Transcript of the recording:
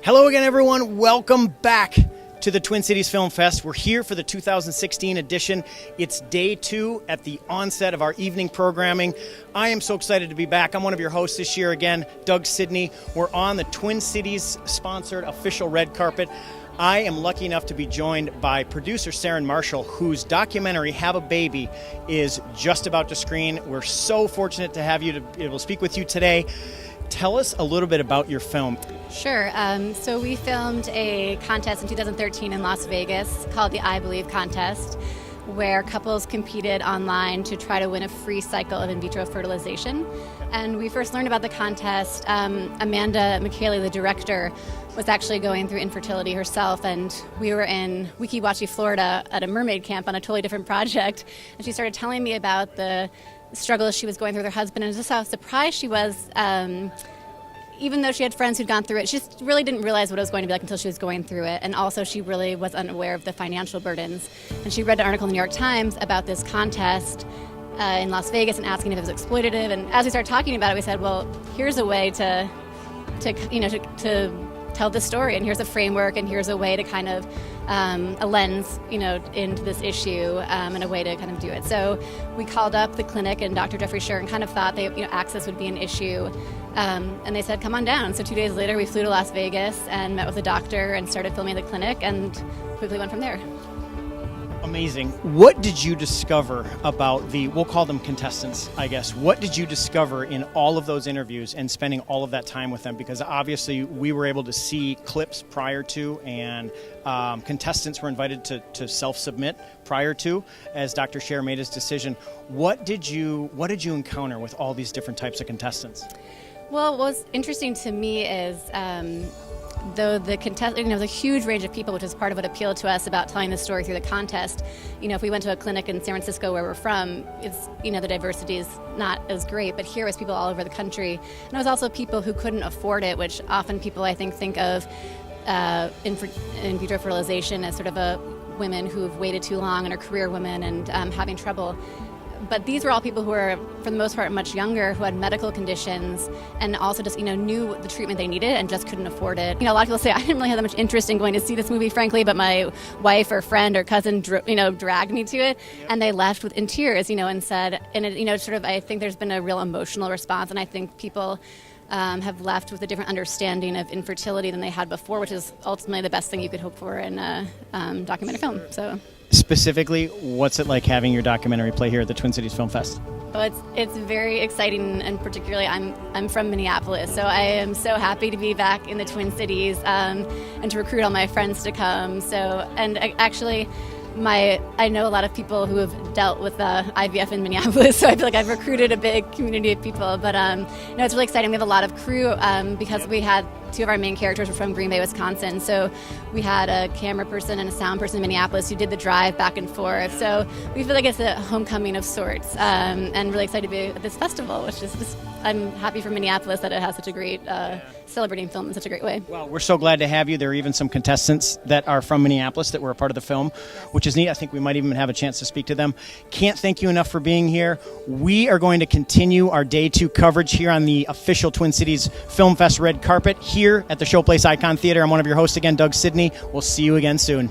Hello again, everyone. Welcome back to the Twin Cities Film Fest. We're here for the 2016 edition. It's day 2 at the onset of our evening programming. I am so excited to be back. I'm one of your hosts this year again, Doug Sidney. We're on the Twin Cities sponsored official red carpet. I am lucky enough to be joined by producer Serin Marshall, whose documentary, Have a Baby, is just about to screen. We're so fortunate to have you to be able to speak with you today. Tell us a little bit about your film. Sure. So we filmed a contest in 2013 in Las Vegas called the I Believe contest, where couples competed online to try to win a free cycle of in vitro fertilization. And we first learned about the contest. Amanda McKaylee, the director, was actually going through infertility herself, and we were in Weeki Wachee, Florida at a mermaid camp on a totally different project, and she started telling me about the struggles she was going through with her husband, and just how surprised she was, even though she had friends who'd gone through it. She just really didn't realize what it was going to be like until she was going through it, and also she really was unaware of the financial burdens. And she read an article in the New York Times about this contest in Las Vegas and asking if it was exploitative, and as we started talking about it, we said, well, here's a way to tell this story, and here's a framework, and here's a way to kind of a lens, into this issue, and a way to kind of do it. So we called up the clinic, and Dr. Jeffrey Serin kind of thought access would be an issue, and they said, come on down. So 2 days later, we flew to Las Vegas and met with the doctor and started filming the clinic, and quickly went from there. Amazing. What did you discover about we'll call them contestants, I guess. What did you discover in all of those interviews and spending all of that time with them? Because obviously we were able to see clips prior to, and contestants were invited to self-submit prior to, as Dr. Scher made his decision. What did you encounter with all these different types of contestants? Well, what's interesting to me is though the contest, there's a huge range of people, which is part of what appealed to us about telling the story through the contest. If we went to a clinic in San Francisco, where we're from, it's, the diversity is not as great, but here was people all over the country. And it was also people who couldn't afford it, which often people, I think of in vitro fertilization as sort of a women who've waited too long and are career women and having trouble. But these were all people who were, for the most part, much younger, who had medical conditions, and also just, knew the treatment they needed and just couldn't afford it. A lot of people say, I didn't really have that much interest in going to see this movie, frankly, but my wife or friend or cousin, dragged me to it, and they left in tears, and said, and it, I think there's been a real emotional response, and I think people have left with a different understanding of infertility than they had before, which is ultimately the best thing you could hope for in a documentary film. So. Specifically, what's it like having your documentary play here at the Twin Cities Film Fest? Well, it's very exciting, and particularly I'm from Minneapolis, so I am so happy to be back in the Twin Cities and to recruit all my friends to come. So, and actually, I know a lot of people who have dealt with IVF in Minneapolis, so I feel like I've recruited a big community of people. But it's really exciting. We have a lot of crew because we had 2 of our main characters were from Green Bay, Wisconsin. So we had a camera person and a sound person in Minneapolis who did the drive back and forth. So we feel like it's a homecoming of sorts, and really excited to be at this festival, which is just, I'm happy for Minneapolis that it has such a great celebrating film in such a great way. Well, we're so glad to have you. There are even some contestants that are from Minneapolis that were a part of the film, which is neat. I think we might even have a chance to speak to them. Can't thank you enough for being here. We are going to continue our Day 2 coverage here on the official Twin Cities Film Fest red carpet here at the Showplace Icon Theater. I'm one of your hosts again, Doug Sidney. We'll see you again soon.